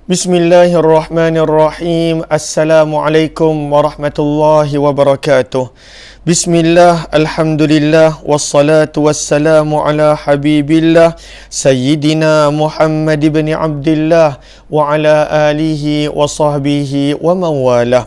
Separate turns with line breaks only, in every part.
Bismillahirrahmanirrahim. Assalamualaikum warahmatullahi wabarakatuh. Bismillah, alhamdulillah, wassalatu wassalamu ala habibillah Sayyidina Muhammad ibn Abdullah wa ala alihi wa sahbihi wa mawalah.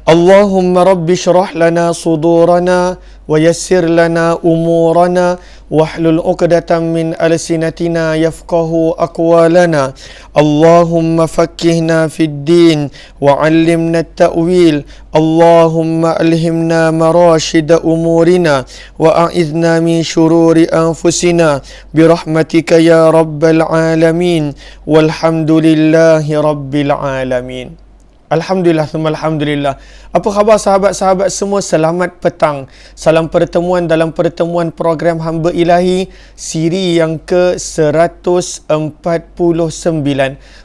Allahumma rabbi syrah lana sudurana wa yassir lana umurana wahlul uqdatan min alsinatina yafqahu aqwalana. Allahumma fakkihna fid din wa 'allimna at-ta'wil. Allahumma alhimna marashida umurina wa a'idhna min shururi anfusina birahmatika ya rabbal alamin. Walhamdulillahi rabbil alamin. Alhamdulillah, alhamdulillah. Apa khabar sahabat-sahabat semua? Selamat petang. Salam pertemuan dalam pertemuan program Hamba Ilahi siri yang ke-149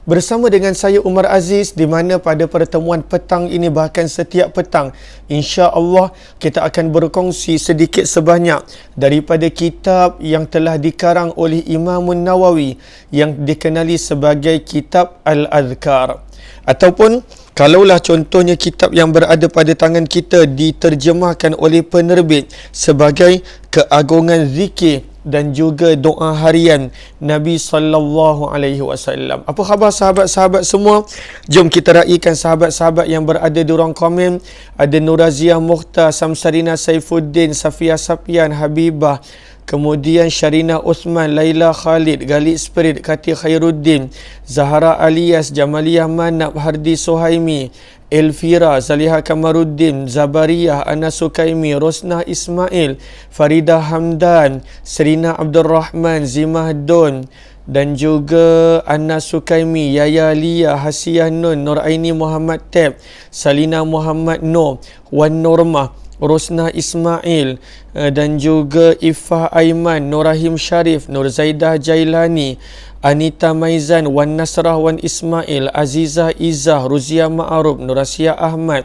bersama dengan saya Umar Aziz, di mana pada pertemuan petang ini, bahkan setiap petang, insya-Allah kita akan berkongsi sedikit sebanyak daripada kitab yang telah dikarang oleh Imam Nawawi yang dikenali sebagai kitab Al-Adhkar. Ataupun kalaulah contohnya kitab yang berada pada tangan kita diterjemahkan oleh penerbit sebagai keagungan zikir dan juga doa harian Nabi sallallahu alaihi wasallam. Apa khabar sahabat-sahabat semua? Jom kita raikan sahabat-sahabat yang berada di ruang komen. Ada Nuraziah Mukhtar, Samsarina Saifuddin, Safia Sapian, Habibah, kemudian Syarina Uthman, Laila Khalid, Galid Spirit, Kati Khairuddin, Zahara Alias, Jamaliyah Manab, Hardi Suhaimi, Elvira, Zaliha Kamaruddin, Zabariyah, Ana Sukaimi, Rosnah Ismail, Farida Hamdan, Serina Abdul Rahman, Zimah Don, dan juga Ana Sukaimi, Yaya Lia, Hasiyah Nun, Nuraini Muhammad Tab, Salina Muhammad Noh, Wan Nurmah, Rosnah Ismail, dan juga Ifah Aiman, Nurahim Sharif, Nur Zaidah Jailani, Anita Maizan, Wan Nasrah, Wan Ismail, Azizah Izzah, Ruzia Ma'aruf, Nurasia Ahmad,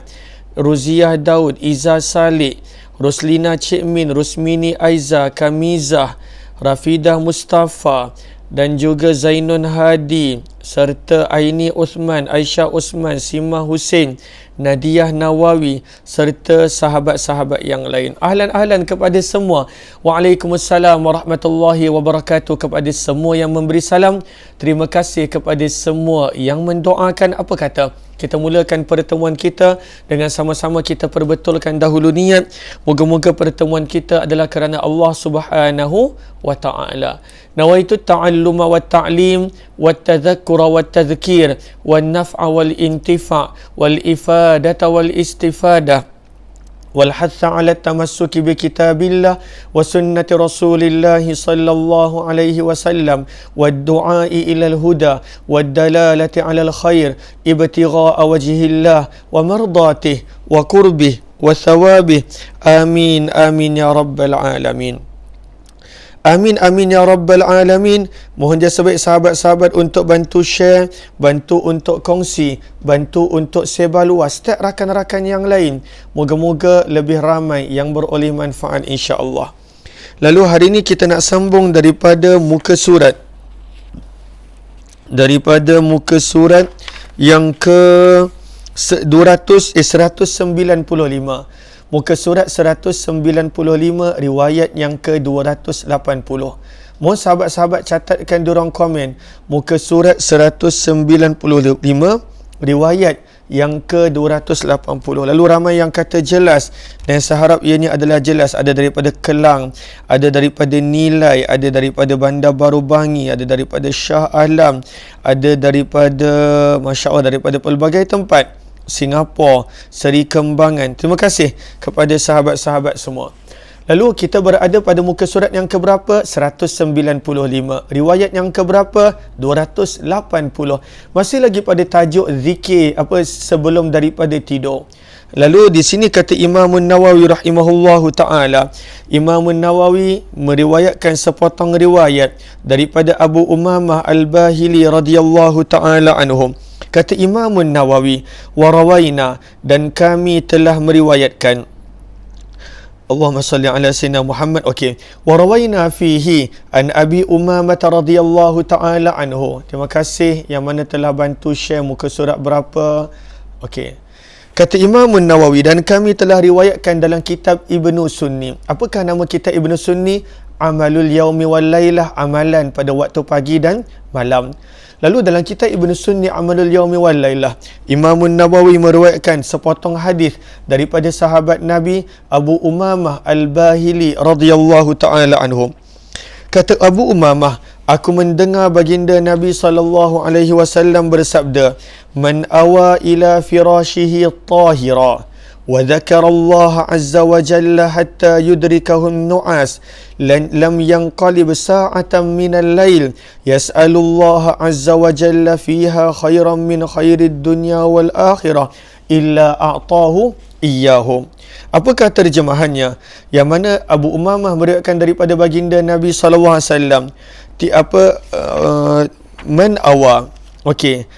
Ruziah Daud, Izzah Saleh, Roslina Cik Min, Rusmini Aiza, Kamizah, Rafidah Mustafa, dan juga Zainun Hadi, serta Aini Uthman, Aisyah Usman, Simah Hussein, Nadiah Nawawi, serta sahabat-sahabat yang lain. Ahlan-ahlan kepada semua. Waalaikumsalam warahmatullahi wabarakatuh kepada semua yang memberi salam. Terima kasih kepada semua yang mendoakan. Apa kata? Kita mulakan pertemuan kita dengan sama-sama kita perbetulkan dahulu niat. Moga-moga pertemuan kita adalah kerana Allah Subhanahu wa ta'ala. Nawaitu ta'alluma wa ta'lim wa tadhakkura wa tadhkir wa naf'a wal intifa' wal ifadata wal istifadah والحث على التمسك بكتاب الله وسنة رسول الله صلى الله عليه وسلم والدعاء إلى الهدى والدلالة على الخير ابتغاء وجه الله ومرضاته وقربه وثوابه آمين آمين يا رب العالمين. Amin amin ya rabbal alamin. Mohon jasa baik sahabat-sahabat untuk bantu share, bantu untuk kongsi, bantu untuk sebar luas setiap rakan-rakan yang lain. Moga-moga lebih ramai yang beroleh manfaat insya-Allah. Lalu hari ini kita nak sambung daripada muka surat. Daripada muka surat yang ke 195. Muka surat 195, riwayat yang ke-280. Mohon sahabat-sahabat catatkan di ruang komen. Muka surat 195, riwayat yang ke-280. Lalu ramai yang kata jelas, dan saya harap ianya adalah jelas. Ada daripada Kelang, ada daripada Nilai, ada daripada Bandar Baru Bangi, ada daripada Shah Alam, ada daripada Masya Allah, daripada pelbagai tempat, Singapura, Seri Kembangan. Terima kasih kepada sahabat-sahabat semua. Lalu kita berada pada muka surat yang keberapa? 195. Riwayat yang keberapa? 280. Masih lagi pada tajuk zikir sebelum daripada tidur. Lalu di sini kata Imam Nawawi rahimahullahu taala, Imam Nawawi meriwayatkan sepotong riwayat daripada Abu Umamah Al-Bahili radhiyallahu taala anhum. Kata Imam Nawawi, warawaina, dan kami telah meriwayatkan, Allahumma salli ala sayyidina Muhammad. Okey. Wa rawaina fihi an Abi Umamah radhiyallahu taala anhu. Terima kasih yang mana telah bantu share muka surat berapa. Okey. Kata Imam Nawawi, dan kami telah riwayatkan dalam kitab Ibnu Sunni. Apakah nama kitab Ibnu Sunni? Amalul yaumi wal lailah, amalan pada waktu pagi dan malam. Lalu dalam kitab Ibnu Sunni Amalul Yaumi wal Lailah, Imam Nawawi meriwayatkan sepotong hadis daripada sahabat Nabi Abu Umamah Al-Bahili radhiyallahu taala anhu. Kata Abu Umamah, aku mendengar baginda Nabi sallallahu alaihi wasallam bersabda, "Man awa ila firashihi tahira wa dzakara Allah azza wa jalla hatta yudrikahu an-nu'as lam yanqalib sa'atan min al-lail yas'alu Allah azza wa jalla fiha khairan min khairid dunya wal akhirah illa a'tahu iyyahu." Apakah terjemahannya? Yang mana Abu Umamah meriwayatkan daripada baginda Nabi sallallahu alaihi wasallam, man awa, okey,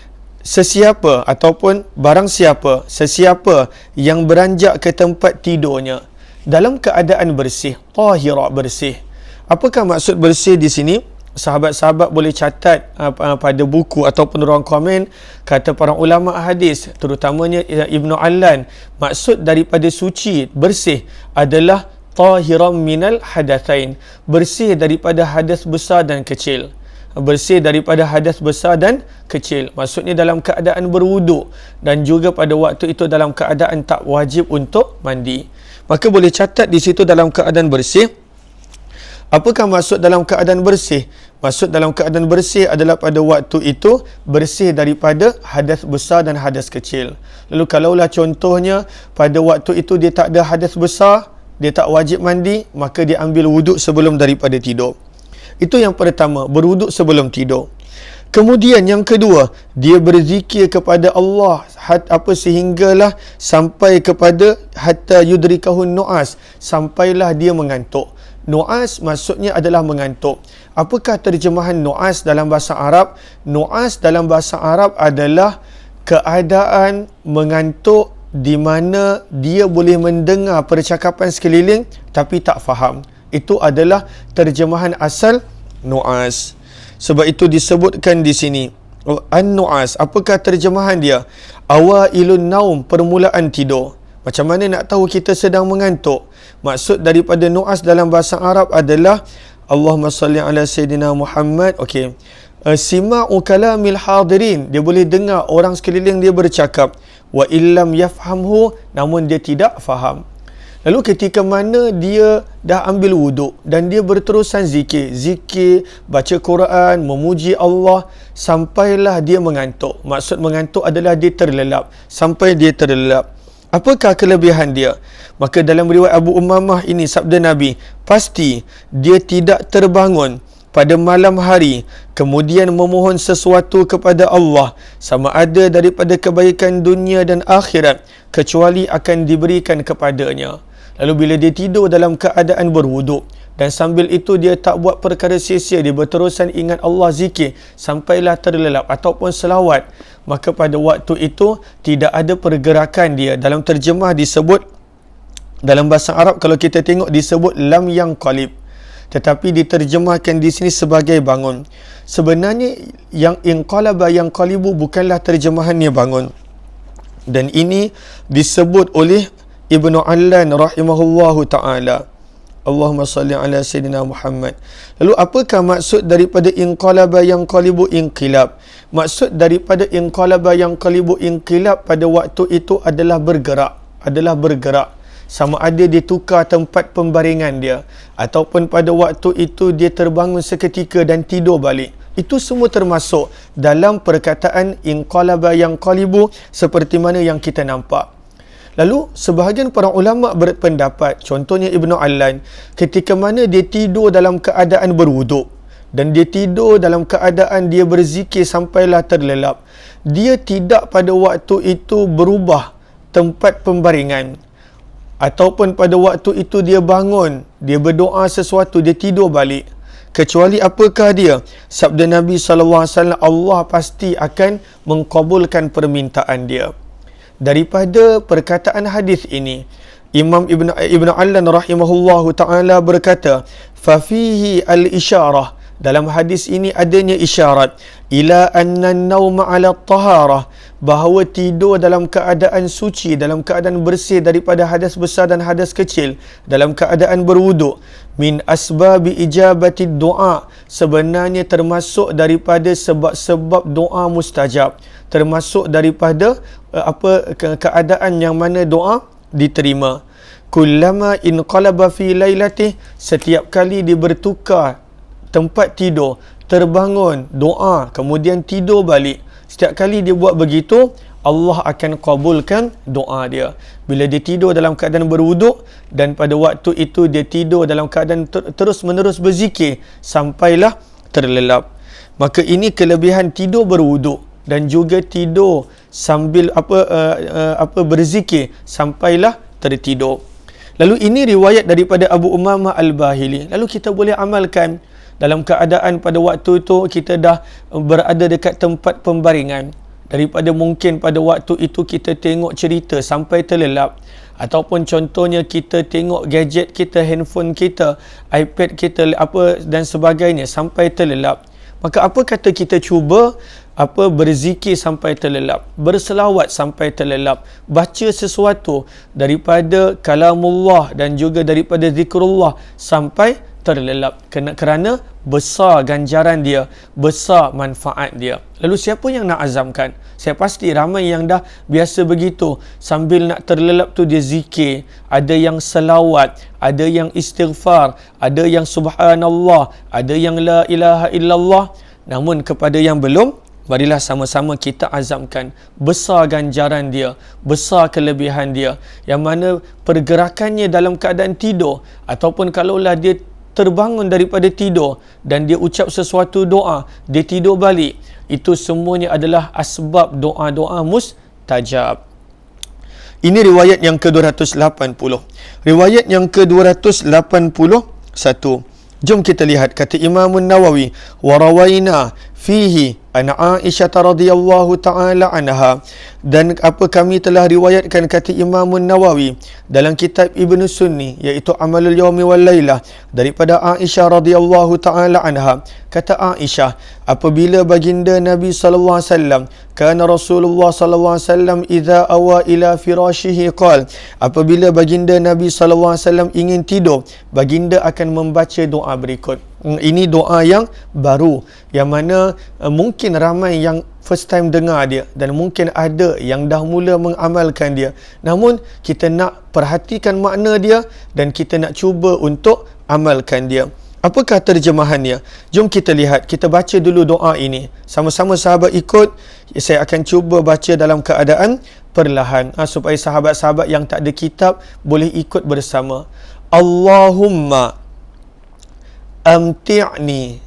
sesiapa ataupun barang siapa, sesiapa yang beranjak ke tempat tidurnya dalam keadaan bersih, tahira, bersih. Apakah maksud bersih di sini? Sahabat-sahabat boleh catat pada buku ataupun ruang komen. Kata para ulama hadis, terutamanya Ibnu Allan, maksud daripada suci, bersih adalah tahiran minal hadatsain, bersih daripada hadas besar dan kecil. Bersih daripada hadas besar dan kecil. Maksudnya dalam keadaan berwuduk dan juga pada waktu itu dalam keadaan tak wajib untuk mandi. Maka boleh catat di situ dalam keadaan bersih. Apakah maksud dalam keadaan bersih? Maksud dalam keadaan bersih adalah pada waktu itu bersih daripada hadas besar dan hadas kecil. Lalu kalaulah contohnya pada waktu itu dia tak ada hadas besar, dia tak wajib mandi, maka dia ambil wuduk sebelum daripada tidur. Itu yang pertama, berwuduk sebelum tidur. Kemudian yang kedua, dia berzikir kepada Allah sehinggalah sampai kepada hatta yudrikahun nu'as, sampailah dia mengantuk. Nu'as maksudnya adalah mengantuk. Apakah terjemahan nu'as dalam bahasa Arab? Nu'as dalam bahasa Arab adalah keadaan mengantuk di mana dia boleh mendengar percakapan sekeliling tapi tak faham. Itu adalah terjemahan asal nu'as. Sebab itu disebutkan di sini an-nu'as. Apakah terjemahan dia? Awailun naum, permulaan tidur. Macam mana nak tahu kita sedang mengantuk? Maksud daripada nu'as dalam bahasa Arab adalah Allahumma salli ala sayyidina Muhammad. Okey. Sima'u kalamil hadirin, dia boleh dengar orang sekeliling dia bercakap. Wa illam yafhamhu, namun dia tidak faham. Lalu ketika mana dia dah ambil wuduk dan dia berterusan zikir, baca Quran, memuji Allah, sampailah dia mengantuk. Maksud mengantuk adalah dia terlelap. Sampai dia terlelap. Apakah kelebihan dia? Maka dalam riwayat Abu Umamah ini sabda Nabi, pasti dia tidak terbangun pada malam hari kemudian memohon sesuatu kepada Allah sama ada daripada kebaikan dunia dan akhirat kecuali akan diberikan kepadanya. Lalu bila dia tidur dalam keadaan berwuduk dan sambil itu dia tak buat perkara sia-sia, dia berterusan ingat Allah, zikir sampailah terlelap ataupun selawat, maka pada waktu itu tidak ada pergerakan dia. Dalam terjemah disebut, dalam bahasa Arab kalau kita tengok disebut lam yanqalib, tetapi diterjemahkan di sini sebagai bangun. Sebenarnya yang inqalaba yanqalibu bukanlah terjemahannya bangun. Dan ini disebut oleh Ibnu Allan rahimahullahu ta'ala. Allahumma salli ala sayyidina Muhammad. Lalu apakah maksud daripada inqalaba yanqalibu inqilab? Maksud daripada inqalaba yanqalibu inqilab pada waktu itu adalah bergerak. Sama ada dia tukar tempat pembaringan dia ataupun pada waktu itu dia terbangun seketika dan tidur balik. Itu semua termasuk dalam perkataan inqalaba yanqalibu seperti mana yang kita nampak. Lalu sebahagian para ulama berpendapat, contohnya Ibnu Allan, ketika mana dia tidur dalam keadaan berwuduk dan dia tidur dalam keadaan dia berzikir sampailah terlelap, dia tidak pada waktu itu berubah tempat pembaringan, ataupun pada waktu itu dia bangun, dia berdoa sesuatu, dia tidur balik. Kecuali apakah dia? Sabda Nabi SAW, Allah pasti akan mengkabulkan permintaan dia. Daripada perkataan hadis ini, Imam Ibn Allan rahimahullahu ta'ala berkata, fafihi al-isyarah, dalam hadis ini adanya isyarat ila anna an-nawma ala taharah, bahawa tidur dalam keadaan suci, dalam keadaan bersih daripada hadas besar dan hadas kecil, dalam keadaan berwuduk, min asbabi ijabati doa, sebenarnya termasuk daripada sebab-sebab doa mustajab, termasuk daripada keadaan yang mana doa diterima. Kullama inqalaba fi lailatih, setiap kali dia bertukar tempat tidur, terbangun, doa, kemudian tidur balik, setiap kali dia buat begitu, Allah akan kabulkan doa dia. Bila dia tidur dalam keadaan berwuduk, dan pada waktu itu dia tidur dalam keadaan terus menerus berzikir sampailah terlelap. Maka ini kelebihan tidur berwuduk, dan juga tidur sambil berzikir sampailah tertidur. Lalu ini riwayat daripada Abu Umamah Al-Bahili. Lalu kita boleh amalkan dalam keadaan pada waktu itu kita dah berada dekat tempat pembaringan, daripada mungkin pada waktu itu kita tengok cerita sampai terlelap, ataupun contohnya kita tengok gadget kita, handphone kita, iPad kita dan sebagainya sampai terlelap. Maka apa kata kita cuba berzikir sampai terlelap, berselawat sampai terlelap, baca sesuatu daripada kalamullah dan juga daripada zikrullah sampai terlelap, kerana besar ganjaran dia, besar manfaat dia. Lalu siapa yang nak azamkan? Saya pasti ramai yang dah biasa begitu, sambil nak terlelap tu dia zikir, ada yang selawat, ada yang istighfar, ada yang subhanallah, ada yang la ilaha illallah. Namun kepada yang belum, marilah sama-sama kita azamkan, besar ganjaran dia, besar kelebihan dia, yang mana pergerakannya dalam keadaan tidur, ataupun kalaulah dia terbangun daripada tidur dan dia ucap sesuatu doa, dia tidur balik, itu semuanya adalah asbab doa-doa mustajab. Ini riwayat yang ke-280. Riwayat yang ke-281. Jom kita lihat, kata Imam Nawawi, wa rawaina fihi an Aisyah radhiyallahu taala anha, dan kami telah riwayatkan, kata Imam Nawawi dalam kitab Ibnu Sunni, iaitu Amalul Yaumi wal Lailah, daripada Aisyah radhiyallahu taala anha. Kata Aisyah, apabila baginda Nabi sallallahu alaihi wasallam, kana Rasulullah sallallahu alaihi wasallam idza awa ila firashihi qala, apabila baginda Nabi sallallahu alaihi wasallam ingin tidur, baginda akan membaca doa berikut. Ini doa yang baru, yang mana mungkin ramai yang first time dengar dia, dan mungkin ada yang dah mula mengamalkan dia. Namun kita nak perhatikan makna dia, dan kita nak cuba untuk amalkan dia. Apakah terjemahannya? Jom kita lihat, kita baca dulu doa ini. Sama-sama sahabat ikut. Saya akan cuba baca dalam keadaan perlahan, supaya sahabat-sahabat yang tak ada kitab boleh ikut bersama. Allahumma amti'ni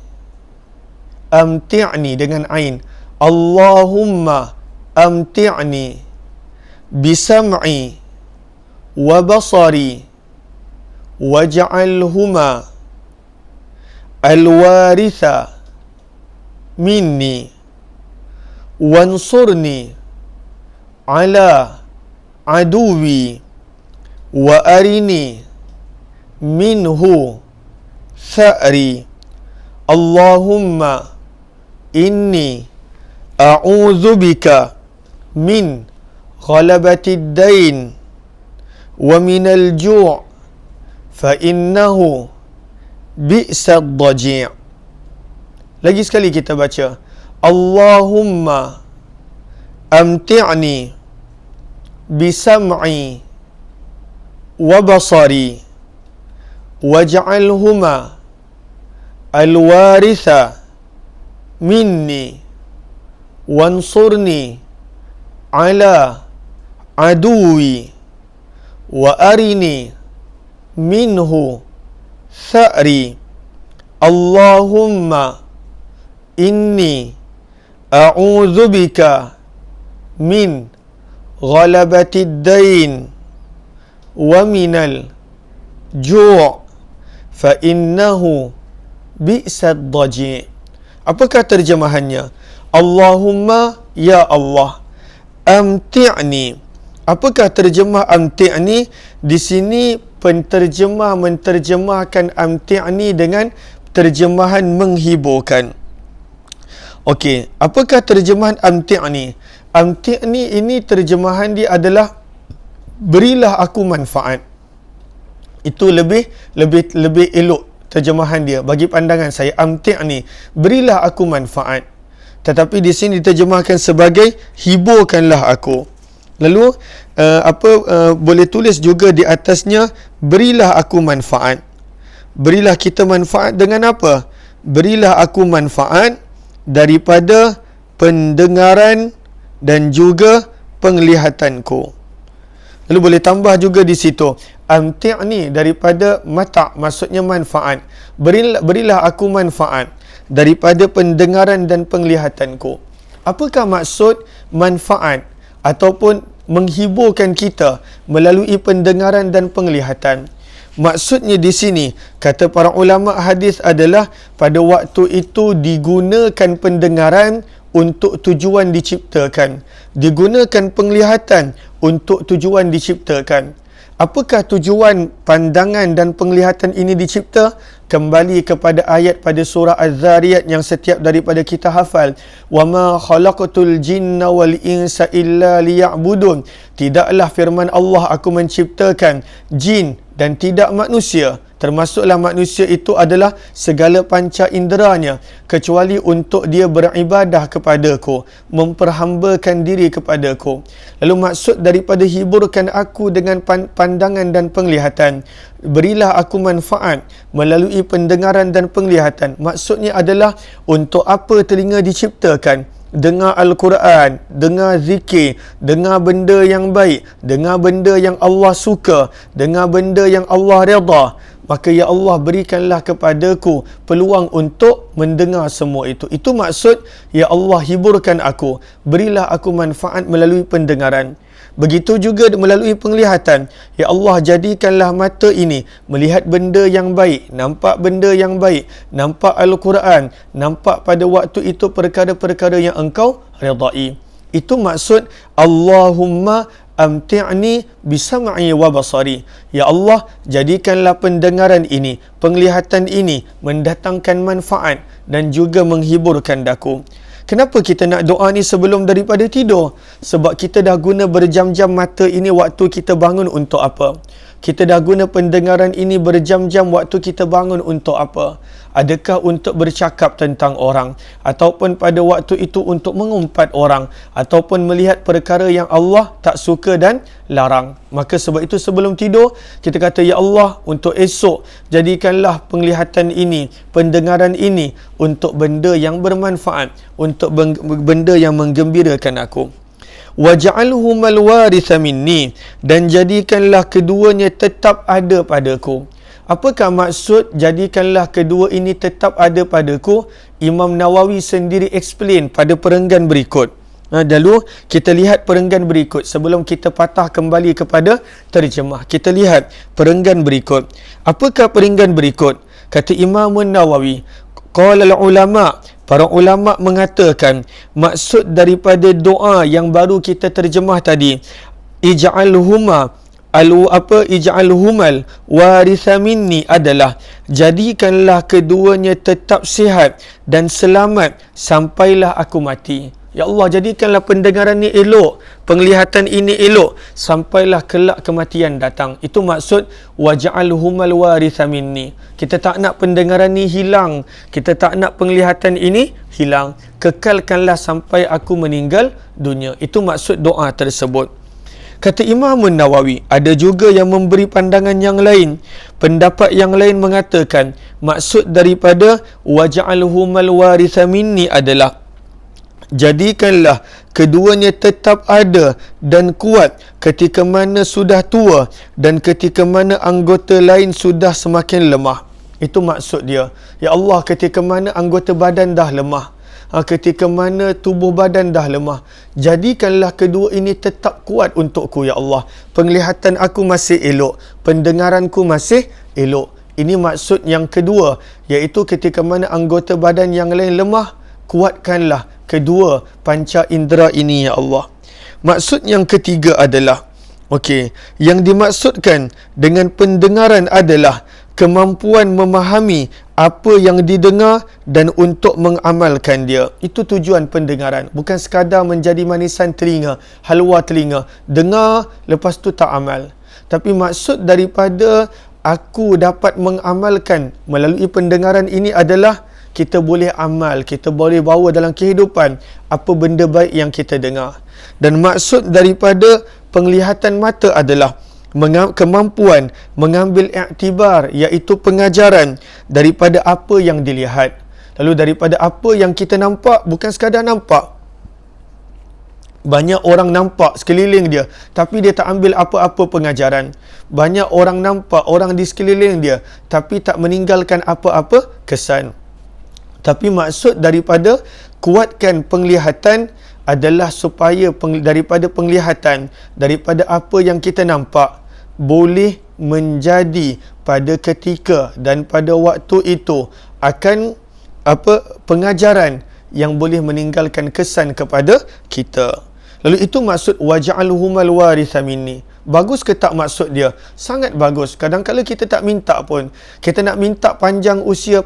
dengan ain. Allahumma amti'ni bisam'i wa basari waj'alhuma alwaritha minni wansurni ala aduwi wa arini minhu tha'ri. Allahumma inni a'udzu bika min ghalabatid dain wa minal ju' fa innahu bi'sad daji'. Lagi sekali kita baca, Allahumma amti'ni bisam'i wa basari waj'alhuma alwaritha minni wansurni ala aduwi wa arini minhu tha'ri. Allahumma inni a'udzu bika min ghalabatid dain wa minal ju' fa innahu bi'sad daji'. Apakah terjemahannya? Allahumma, ya Allah, amti'ni, Apakah terjemah amti'ni? Di sini penterjemah menterjemahkan amti'ni dengan terjemahan menghiburkan. Okey, apakah terjemahan amti'ni? Amti'ni ini terjemahan dia adalah berilah aku manfaat. Itu lebih elok terjemahan dia bagi pandangan saya. Amti'ni, berilah aku manfaat. Tetapi di sini diterjemahkan sebagai hiburkanlah aku. Lalu boleh tulis juga di atasnya, berilah aku manfaat. Berilah kita manfaat dengan apa? Berilah aku manfaat daripada pendengaran dan juga penglihatanku. Lalu boleh tambah juga di situ, amti'ni daripada mata', maksudnya manfaat. Berilah aku manfaat daripada pendengaran dan penglihatanku. Apakah maksud manfaat ataupun menghiburkan kita melalui pendengaran dan penglihatan? Maksudnya di sini, kata para ulama hadis adalah pada waktu itu digunakan pendengaran untuk tujuan diciptakan, digunakan penglihatan untuk tujuan diciptakan. Apakah tujuan pandangan dan penglihatan ini dicipta? Kembali kepada ayat pada surah Az-Zariyat yang setiap daripada kita hafal. وَمَا خَلَقْتُ الْجِنَّ وَالْإِنسَ إِلَّا لِيَعْبُدُونَ. Tidaklah firman Allah, aku menciptakan jin dan tidak manusia. Termasuklah manusia itu adalah segala panca inderanya, kecuali untuk dia beribadah kepadaku, memperhambakan diri kepadaku. Lalu maksud daripada hiburkan aku dengan pandangan dan penglihatan, berilah aku manfaat melalui pendengaran dan penglihatan. Maksudnya adalah untuk apa telinga diciptakan? Dengar Al-Quran, dengar zikir, dengar benda yang baik, dengar benda yang Allah suka, dengar benda yang Allah redha. Maka ya Allah, berikanlah kepadaku peluang untuk mendengar semua itu. Itu maksud, ya Allah hiburkan aku, berilah aku manfaat melalui pendengaran. Begitu juga melalui penglihatan. Ya Allah, jadikanlah mata ini melihat benda yang baik, nampak benda yang baik, nampak Al-Quran, nampak pada waktu itu perkara-perkara yang engkau redai. Itu maksud Allahumma amti'ni bisam'i wa basari. Ya Allah, jadikanlah pendengaran ini, penglihatan ini mendatangkan manfaat dan juga menghiburkan daku. Kenapa kita nak doa ni sebelum daripada tidur? Sebab kita dah guna berjam-jam mata ini waktu kita bangun untuk apa? Kita dah guna pendengaran ini berjam-jam waktu kita bangun untuk apa? Adakah untuk bercakap tentang orang? Ataupun pada waktu itu untuk mengumpat orang? Ataupun melihat perkara yang Allah tak suka dan larang? Maka sebab itu sebelum tidur, kita kata, Ya Allah, untuk esok, jadikanlah penglihatan ini, pendengaran ini untuk benda yang bermanfaat, untuk benda yang menggembirakan aku. Waj'alhumal waritha minni, dan jadikanlah keduanya tetap ada padaku. Apakah maksud jadikanlah kedua ini tetap ada padaku? Imam Nawawi sendiri explain pada perenggan berikut. Dahulu kita lihat perenggan berikut sebelum kita patah kembali kepada terjemah. Kita lihat perenggan berikut. Apakah perenggan berikut? Kata Imam Nawawi, qala al-ulama, para ulama mengatakan maksud daripada doa yang baru kita terjemah tadi, ij'alhumal waritha minni, adalah jadikanlah keduanya tetap sihat dan selamat sampailah aku mati. Ya Allah, jadikanlah pendengaran ni elok, penglihatan ini elok sampailah kelak kematian datang. Itu maksud waj'alhumal waritha minni. Kita tak nak pendengaran ni hilang, kita tak nak penglihatan ini hilang. Kekalkanlah sampai aku meninggal dunia. Itu maksud doa tersebut. Kata Imam Nawawi, ada juga yang memberi pandangan yang lain. Pendapat yang lain mengatakan maksud daripada waj'alhumal waritha minni adalah jadikanlah keduanya tetap ada dan kuat ketika mana sudah tua dan ketika mana anggota lain sudah semakin lemah. Itu maksud dia. Ya Allah, ketika mana anggota badan dah lemah, ketika mana tubuh badan dah lemah, jadikanlah kedua ini tetap kuat untukku, Ya Allah. Penglihatan aku masih elok, pendengaranku masih elok. Ini maksud yang kedua, iaitu ketika mana anggota badan yang lain lemah, kuatkanlah kedua panca indera ini, Ya Allah. Maksud yang ketiga adalah Okey, yang dimaksudkan dengan pendengaran adalah kemampuan memahami apa yang didengar dan untuk mengamalkan dia. Itu tujuan pendengaran. Bukan sekadar menjadi manisan telinga, halwa telinga. Dengar, lepas tu tak amal. Tapi maksud daripada aku dapat mengamalkan melalui pendengaran ini adalah kita boleh amal, kita boleh bawa dalam kehidupan apa benda baik yang kita dengar. Dan maksud daripada penglihatan mata adalah kemampuan mengambil iktibar, iaitu pengajaran daripada apa yang dilihat. Lalu daripada apa yang kita nampak, bukan sekadar nampak. Banyak orang nampak sekeliling dia, tapi dia tak ambil apa-apa pengajaran. Banyak orang nampak orang di sekeliling dia, tapi tak meninggalkan apa-apa kesan. Tapi maksud daripada kuatkan penglihatan adalah supaya daripada penglihatan, daripada apa yang kita nampak, boleh menjadi pada ketika dan pada waktu itu akan pengajaran yang boleh meninggalkan kesan kepada kita. Lalu itu maksud waj'alhumal waritha minni. Bagus ke tak maksud dia? Sangat bagus. Kadang-kadang kita tak minta pun. Kita nak minta panjang usia.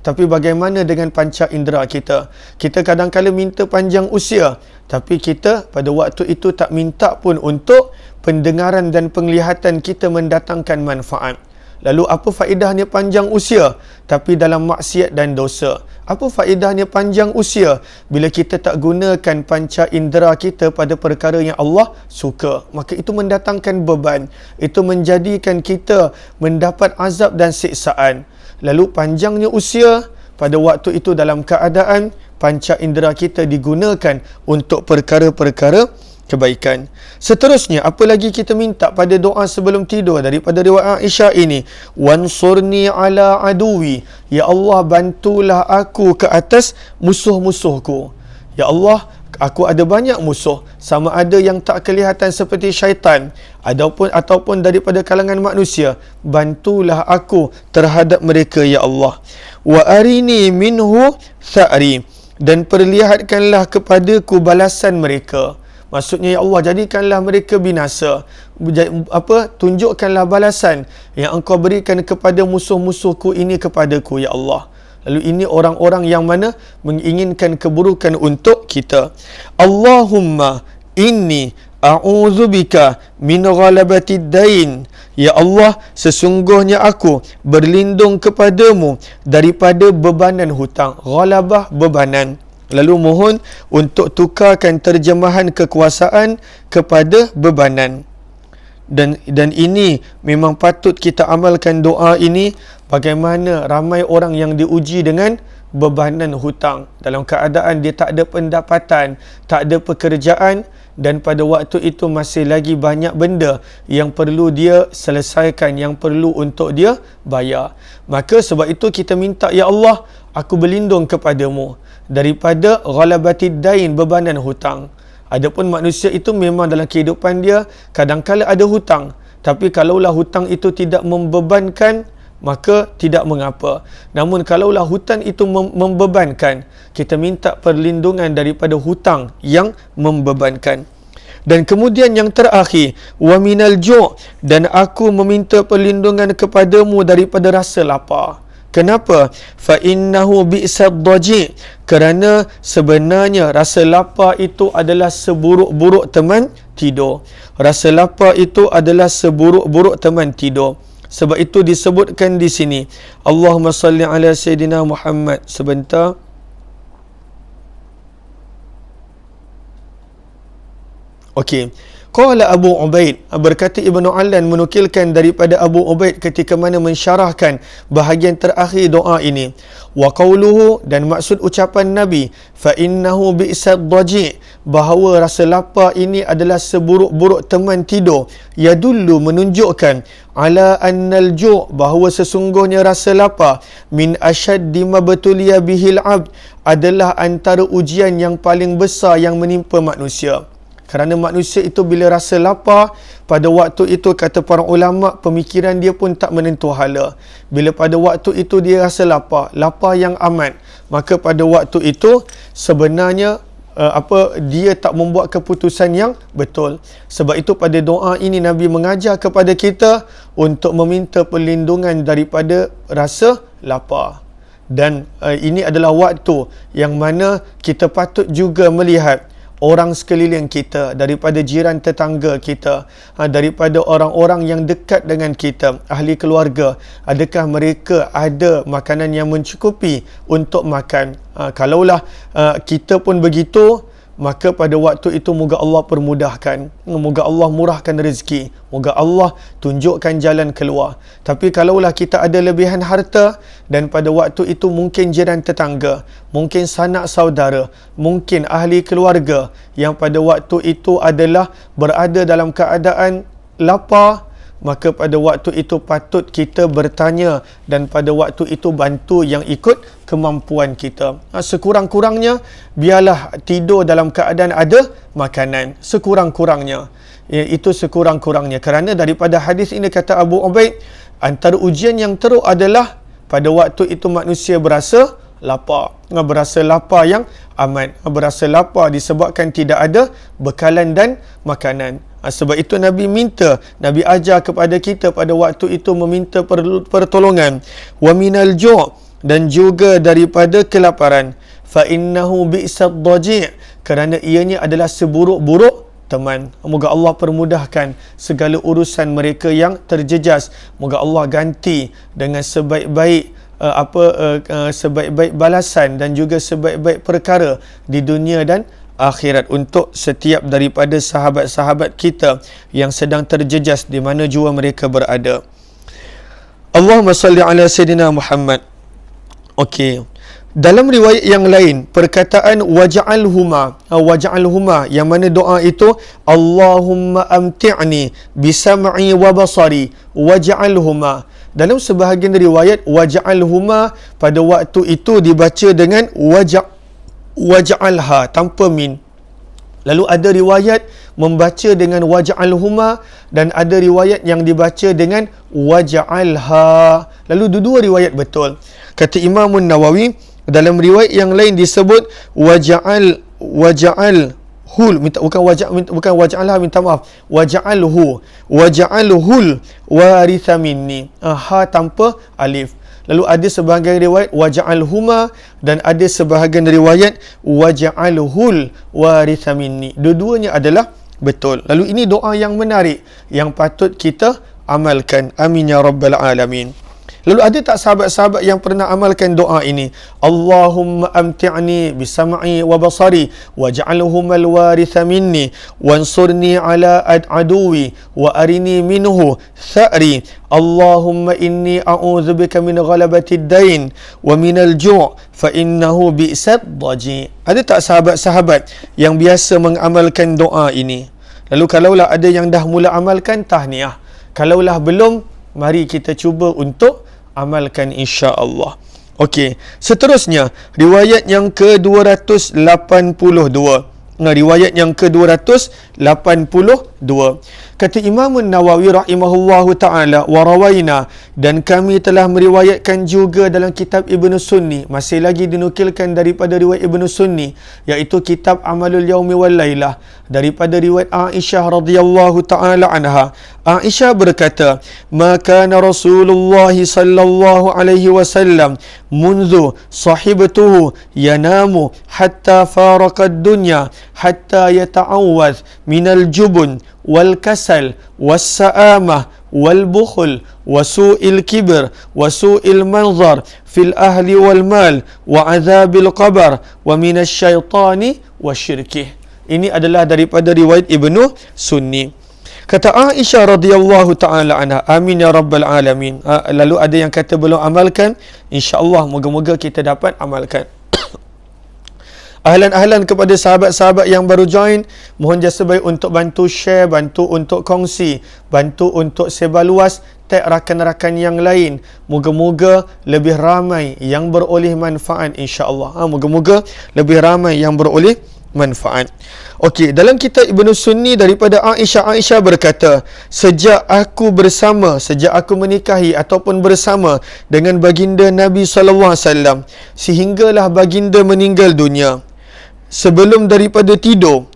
Tapi bagaimana dengan panca indera kita? Kita kadang-kadang minta panjang usia, tapi kita pada waktu itu tak minta pun untuk pendengaran dan penglihatan kita mendatangkan manfaat. Lalu apa faedahnya panjang usia tapi dalam maksiat dan dosa? Apa faedahnya panjang usia bila kita tak gunakan panca indera kita pada perkara yang Allah suka? Maka itu mendatangkan beban. Itu menjadikan kita mendapat azab dan siksaan. Lalu panjangnya usia pada waktu itu dalam keadaan panca indera kita digunakan untuk perkara-perkara kebaikan. Seterusnya, apa lagi kita minta pada doa sebelum tidur daripada riwayat Aisyah ini? Wansurni ala aduwi. Ya Allah, bantulah aku ke atas musuh-musuhku. Ya Allah, aku ada banyak musuh, sama ada yang tak kelihatan seperti syaitan ataupun daripada kalangan manusia. Bantulah aku terhadap mereka, ya Allah. Wa arini minhu tha'ri, dan perlihatkanlah kepadaku balasan mereka. Maksudnya, ya Allah, jadikanlah mereka binasa. Tunjukkanlah balasan yang engkau berikan kepada musuh-musuhku ini kepadaku, ya Allah. Lalu ini orang-orang yang mana menginginkan keburukan untuk kita. Allahumma inni a'udzubika min ghalabatid dain. Ya Allah, sesungguhnya aku berlindung kepadamu daripada bebanan hutang. Ghalabah, bebanan. Lalu mohon untuk tukarkan terjemahan kekuasaan kepada bebanan. Dan ini memang patut kita amalkan doa ini. Bagaimana ramai orang yang diuji dengan bebanan hutang dalam keadaan dia tak ada pendapatan, tak ada pekerjaan, dan pada waktu itu masih lagi banyak benda yang perlu dia selesaikan, yang perlu untuk dia bayar. Maka sebab itu kita minta, ya Allah, aku berlindung kepadamu daripada ghalabatid dain, bebanan hutang. Adapun manusia itu memang dalam kehidupan dia kadang-kala ada hutang, tapi kalaulah hutang itu tidak membebankan, maka tidak mengapa. Namun kalaulah hutang itu membebankan, kita minta perlindungan daripada hutang yang membebankan. Dan kemudian yang terakhir, wa minal ju', dan aku meminta perlindungan kepadamu daripada rasa lapar. Kenapa? Fa innahu bi'sad daji', kerana sebenarnya rasa lapar itu adalah seburuk-buruk teman tidur. Rasa lapar itu adalah seburuk-buruk teman tidur. Sebab itu disebutkan di sini, Allahumma salli ala Sayyidina Muhammad. Sebentar. Okey. Qala Abu Ubaid, berkata Ibnu Allan menukilkan daripada Abu Ubaid ketika mana mensyarahkan bahagian terakhir doa ini. Wa qawluhu, dan maksud ucapan Nabi, fa innahu bi'sad daji', bahawa rasa lapar ini adalah seburuk-buruk teman tidur. Yadullu, menunjukkan, ala annal ju', bahawa sesungguhnya rasa lapar, min asyaddi ma batuliya bihil abd, adalah antara ujian yang paling besar yang menimpa manusia. Kerana manusia itu bila rasa lapar, pada waktu itu kata para ulama, pemikiran dia pun tak menentu hala. Bila pada waktu itu dia rasa lapar yang amat, maka pada waktu itu sebenarnya dia tak membuat keputusan yang betul. Sebab itu pada doa ini Nabi mengajar kepada kita untuk meminta perlindungan daripada rasa lapar. Dan ini adalah waktu yang mana kita patut juga melihat orang sekeliling kita, daripada jiran tetangga kita, daripada orang-orang yang dekat dengan kita, ahli keluarga, adakah mereka ada makanan yang mencukupi untuk makan. Kalaulah kita pun begitu, maka pada waktu itu moga Allah permudahkan, moga Allah murahkan rezeki, moga Allah tunjukkan jalan keluar. Tapi kalaulah kita ada lebihan harta, dan pada waktu itu mungkin jiran tetangga, mungkin sanak saudara, mungkin ahli keluarga yang pada waktu itu adalah berada dalam keadaan lapar, maka pada waktu itu patut kita bertanya, dan pada waktu itu bantu yang ikut kemampuan kita. Sekurang-kurangnya biarlah tidur dalam keadaan ada makanan, sekurang-kurangnya. Itu sekurang-kurangnya. Kerana daripada hadis ini kata Abu Ubaid, antara ujian yang teruk adalah pada waktu itu manusia berasa lapar. Berasa lapar yang amat. Berasa lapar disebabkan tidak ada bekalan dan makanan. Sebab itu Nabi ajar kepada kita pada waktu itu meminta pertolongan. Wa minal ju' dan juga daripada kelaparan. Fa innahu bi'sad daji', kerana ianya adalah seburuk-buruk teman. Moga Allah permudahkan segala urusan mereka yang terjejas. Moga Allah ganti dengan sebaik-baik sebaik-baik balasan dan juga sebaik-baik perkara di dunia dan akhirat untuk setiap daripada sahabat-sahabat kita yang sedang terjejas di mana jua mereka berada. Allahumma salli ala Sayyidina Muhammad. Okey. Dalam riwayat yang lain, perkataan waj'alhuma yang mana doa itu Allahumma amti'ni bisam'i wa basari waj'alhuma. Dalam sebahagian riwayat waj'alhuma pada waktu itu dibaca dengan waj'alha tanpa min. Lalu ada riwayat membaca dengan waj'alhuma dan ada riwayat yang dibaca dengan waj'alha. Lalu dua-dua riwayat betul. Kata Imam Nawawi, dalam riwayat yang lain disebut waj'alhul, bukan waj'alha, minta maaf, waj'alhul waritha minni, ha tanpa alif. Lalu ada sebahagian riwayat waj'alhuma dan ada sebahagian riwayat waj'alhul waritha minni. Dua-duanya adalah betul. Lalu ini doa yang menarik yang patut kita amalkan. Amin ya rabbal alamin. Lalu ada tak sahabat-sahabat yang pernah amalkan doa ini? Allahumma amti'ni bisam'i wa basari waj'alhumal waritha minni wansurni ala aduwi wa arini minhu tha'ri. Allahumma inni a'udzubika min ghalabatid dain wa minal ju' fa innahu bi'sad daji. Ada tak sahabat-sahabat yang biasa mengamalkan doa ini? Lalu kalaulah ada yang dah mula amalkan, tahniah. Kalaulah belum, mari kita cuba untuk amalkan insya-Allah. Okey, seterusnya riwayat yang ke-282. Riwayat yang ke-282. Kata Imam Nawawi rahimahullahu taala, wa rawaina, dan kami telah meriwayatkan juga dalam kitab Ibnu Sunni, masih lagi dinukilkan daripada riwayat Ibnu Sunni, iaitu kitab Amalul Yaumi wal Lailah, daripada riwayat Aisyah radhiyallahu taala anha. Aisyah berkata, "Ma kana Rasulullah sallallahu alaihi wasallam munzu sahibtuhu yanamu hatta faraqa ad-dunya hatta yata'awwadh minal jubun wal kasal was sa'amah wal bukhl wa su'il kibr wa su'il manzar fil ahli wal mal wa azabil qabr wa minasy syaitani wasyirkih." Ini adalah daripada riwayat Ibnu Sunni. Kata Aisyah radhiyallahu taala anha, amin ya rabbal alamin. Lalu ada yang kata belum amalkan, insya-Allah moga-moga kita dapat amalkan. Ahlan-ahlan kepada sahabat-sahabat yang baru join, mohon jasa baik untuk bantu share, bantu untuk kongsi, bantu untuk sebar luas, tag rakan-rakan yang lain. Moga-moga lebih ramai yang beroleh manfaat insya-Allah. Moga-moga lebih ramai yang beroleh manfaat. Okey, dalam kitab Ibnu Sunni daripada Aisyah berkata, sejak aku menikahi ataupun bersama dengan baginda Nabi sallallahu alaihi wasallam sehinggalah baginda meninggal dunia, sebelum daripada tidur,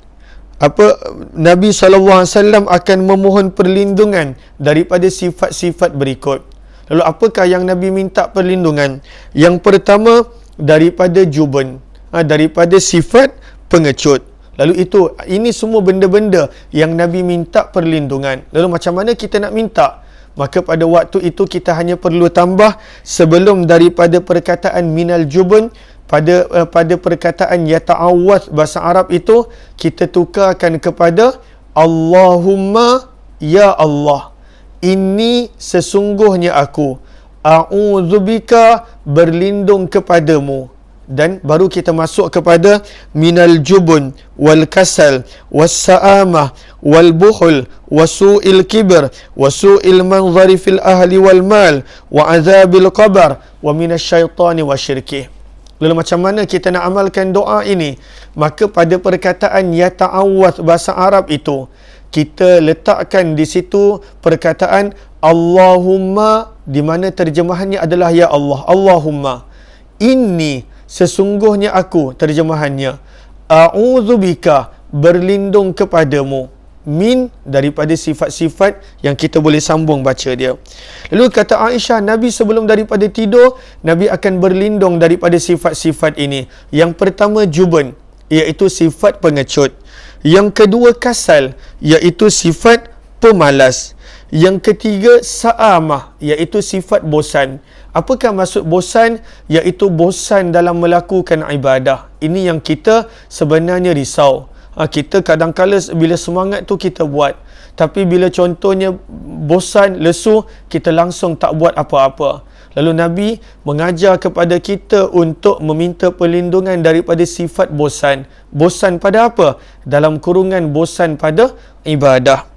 Nabi SAW akan memohon perlindungan daripada sifat-sifat berikut. Lalu apakah yang Nabi minta perlindungan? Yang pertama, daripada jubun, daripada sifat pengecut. Lalu ini semua benda-benda yang Nabi minta perlindungan. Lalu macam mana kita nak minta? Maka pada waktu itu kita hanya perlu tambah sebelum daripada perkataan minal jubun, pada perkataan yata'awwaz bahasa Arab itu, kita tukarkan kepada Allahumma ya Allah, ini sesungguhnya aku, a'udzubika, berlindung kepadamu. Dan baru kita masuk kepada minal jubun wal kasal was sa'amah wal bukhul wasu'il kibr wasu'il manzari fil ahli wal mal wa azabil qabr wa minasyaitani wasyirkih. Lalu macam mana kita nak amalkan doa ini? Maka pada perkataan ya ta'awwaz bahasa Arab itu, kita letakkan di situ perkataan Allahumma, di mana terjemahannya adalah ya Allah. Allahumma inni, sesungguhnya aku, terjemahannya a'udzubika, berlindung kepadamu, min, daripada sifat-sifat yang kita boleh sambung baca dia. Lalu kata Aisyah, Nabi sebelum daripada tidur, Nabi akan berlindung daripada sifat-sifat ini. Yang pertama jubun, iaitu sifat pengecut. Yang kedua kasal, iaitu sifat pemalas. Yang ketiga sa'amah, iaitu sifat bosan. Apakah maksud bosan? Iaitu bosan dalam melakukan ibadah. Ini yang kita sebenarnya risau. Kita kadang-kala bila semangat tu kita buat, tapi bila contohnya bosan, lesu, kita langsung tak buat apa-apa. Lalu Nabi mengajar kepada kita untuk meminta perlindungan daripada sifat bosan. Bosan pada apa? Dalam kurungan bosan pada ibadah.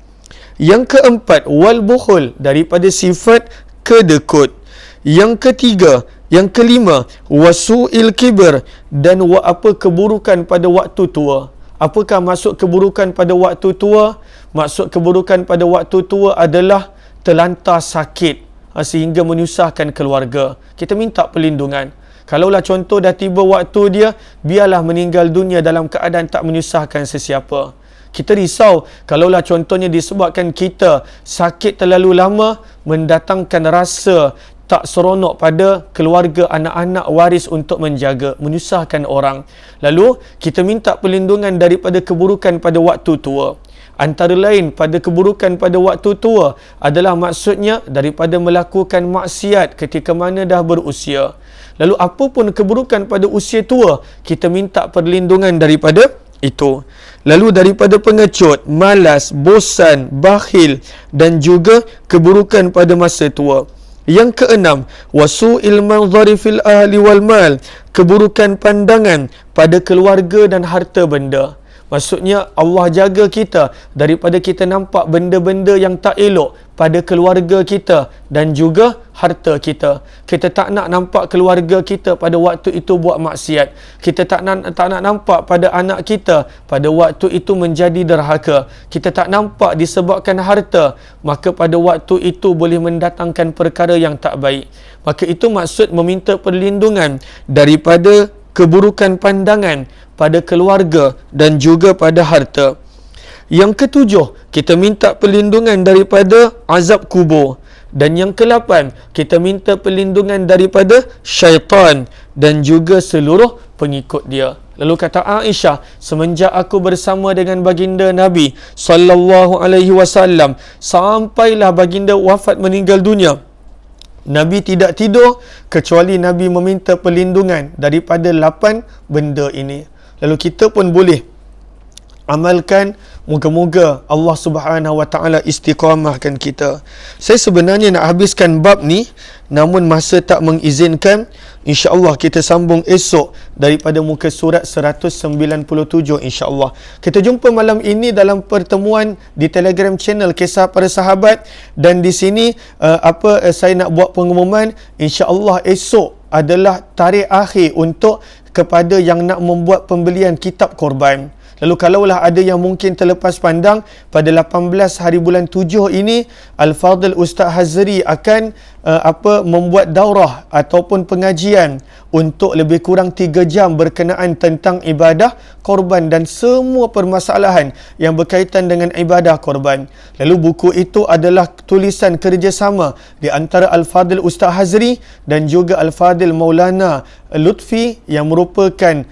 Yang keempat, wal bukhul, daripada sifat kedekut. Yang ketiga, yang kelima, wasu'il kibr, dan keburukan pada waktu tua. Apakah maksud keburukan pada waktu tua? Maksud keburukan pada waktu tua adalah terlantar sakit sehingga menyusahkan keluarga. Kita minta perlindungan. Kalaulah contoh dah tiba waktu dia, biarlah meninggal dunia dalam keadaan tak menyusahkan sesiapa. Kita risau kalaulah contohnya disebabkan kita sakit terlalu lama, mendatangkan rasa tak seronok pada keluarga, anak-anak waris untuk menjaga, menyusahkan orang. Lalu kita minta perlindungan daripada keburukan pada waktu tua. Antara lain pada keburukan pada waktu tua adalah maksudnya daripada melakukan maksiat ketika mana dah berusia. Lalu apapun keburukan pada usia tua, kita minta perlindungan daripada itu. Lalu daripada pengecut, malas, bosan, bakhil, dan juga keburukan pada masa tua. Yang keenam, wasu'il manzari fil ahli wal mal, keburukan pandangan pada keluarga dan harta benda. Maksudnya Allah jaga kita daripada kita nampak benda-benda yang tak elok pada keluarga kita dan juga harta kita. Kita tak nak nampak keluarga kita pada waktu itu buat maksiat. Kita tak nak nampak pada anak kita pada waktu itu menjadi derhaka. Kita tak nampak disebabkan harta, maka pada waktu itu boleh mendatangkan perkara yang tak baik. Maka itu maksud meminta perlindungan daripada keburukan pandangan pada keluarga dan juga pada harta. Yang ketujuh, kita minta perlindungan daripada azab kubur. Dan yang ke-8, kita minta perlindungan daripada syaitan dan juga seluruh pengikut dia. Lalu kata Aisyah, semenjak aku bersama dengan baginda Nabi sallallahu alaihi wasallam sampailah baginda wafat meninggal dunia, Nabi tidak tidur kecuali Nabi meminta perlindungan daripada 8 benda ini. Lalu kita pun boleh amalkan. Moga-moga Allah Subhanahu Wa Taala istiqamahkan kita. Saya sebenarnya nak habiskan bab ni, namun masa tak mengizinkan. InsyaAllah kita sambung esok daripada muka surat 197 insyaAllah. Kita jumpa malam ini dalam pertemuan di Telegram channel Kisah Para Sahabat. Dan di sini saya nak buat pengumuman, insyaAllah esok adalah tarikh akhir untuk kepada yang nak membuat pembelian kitab korban. Lalu kalaulah ada yang mungkin terlepas pandang, pada 18 hari bulan 7 ini Al-Fadhil Ustaz Hazri akan membuat daurah ataupun pengajian untuk lebih kurang 3 jam berkenaan tentang ibadah korban dan semua permasalahan yang berkaitan dengan ibadah korban. Lalu buku itu adalah tulisan kerjasama di antara Al-Fadhil Ustaz Hazri dan juga Al-Fadhil Maulana Lutfi yang merupakan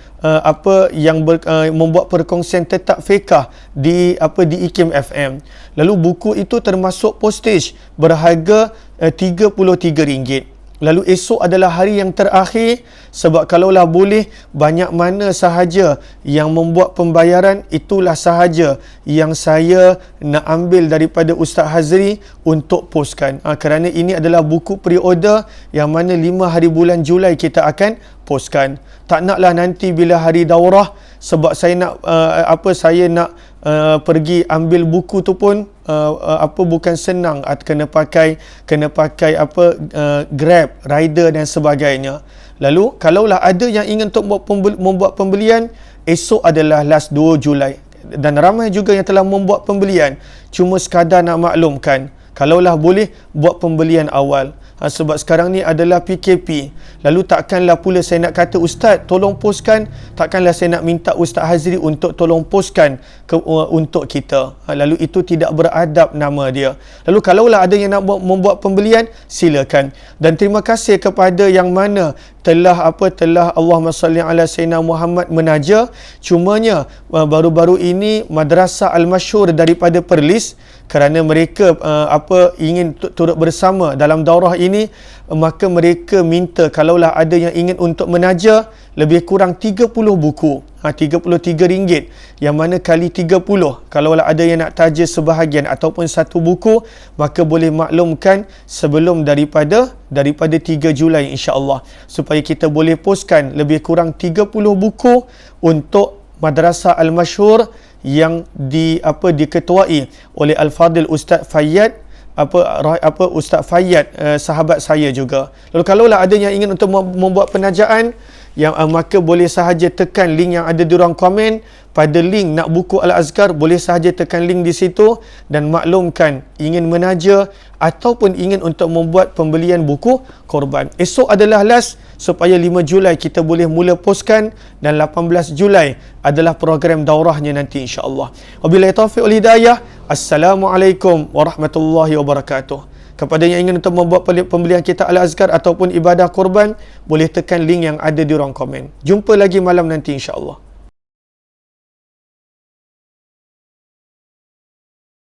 membuat perkongsian tetap fiqah di IKIM FM. Lalu buku itu termasuk postage berharga RM33. Lalu esok adalah hari yang terakhir, sebab kalaulah boleh banyak mana sahaja yang membuat pembayaran, itulah sahaja yang saya nak ambil daripada Ustaz Hazri untuk postkan. Kerana ini adalah buku pre-order yang mana 5 hari bulan Julai kita akan postkan. Tak naklah nanti bila hari daurah, sebab saya nak pergi ambil buku tu pun bukan senang, kena pakai Grab, rider dan sebagainya. Lalu kalaulah ada yang ingin untuk membuat pembelian, esok adalah last 2 Julai dan ramai juga yang telah membuat pembelian. Cuma sekadar nak maklumkan, kalaulah boleh buat pembelian awal. Sebab sekarang ni adalah PKP. Lalu takkanlah pula saya nak kata, Ustaz tolong postkan, takkanlah saya nak minta Ustaz Hazri untuk tolong postkan untuk kita. Lalu itu tidak beradab nama dia. Lalu kalaulah ada yang nak membuat pembelian, silakan. Dan terima kasih kepada yang mana telah Allahumma salli ala Sayyidina Muhammad menaja. Cumanya baru-baru ini Madrasah Al-Masyhur daripada Perlis, kerana mereka ingin turut bersama dalam daurah ini, maka mereka minta kalaulah ada yang ingin untuk menaja lebih kurang 30 buku, RM33, yang mana kali 30, kalaulah ada yang nak taja sebahagian ataupun satu buku, maka boleh maklumkan sebelum daripada 3 Julai insya-Allah, supaya kita boleh postkan lebih kurang 30 buku untuk Madrasah Al-Masyhur yang diketuai oleh Al-Fadhil Ustaz Fayyad, Ustaz Fayyad, sahabat saya juga. Lalu kalaulah ada yang ingin untuk membuat penajaan, maka boleh sahaja tekan link yang ada di ruang komen. Pada link nak buku Al-Azkar, boleh sahaja tekan link di situ dan maklumkan ingin menaja ataupun ingin untuk membuat pembelian buku korban. Esok adalah last supaya 5 Julai kita boleh mula postkan, dan 18 Julai adalah program daurahnya nanti insya-Allah. Wabillahi taufiq wal hidayah. Assalamualaikum warahmatullahi wabarakatuh. Kepada yang ingin untuk membuat pembelian kitab Al-Azkar ataupun ibadah korban, boleh tekan link yang ada di ruang komen. Jumpa lagi malam nanti insya-Allah.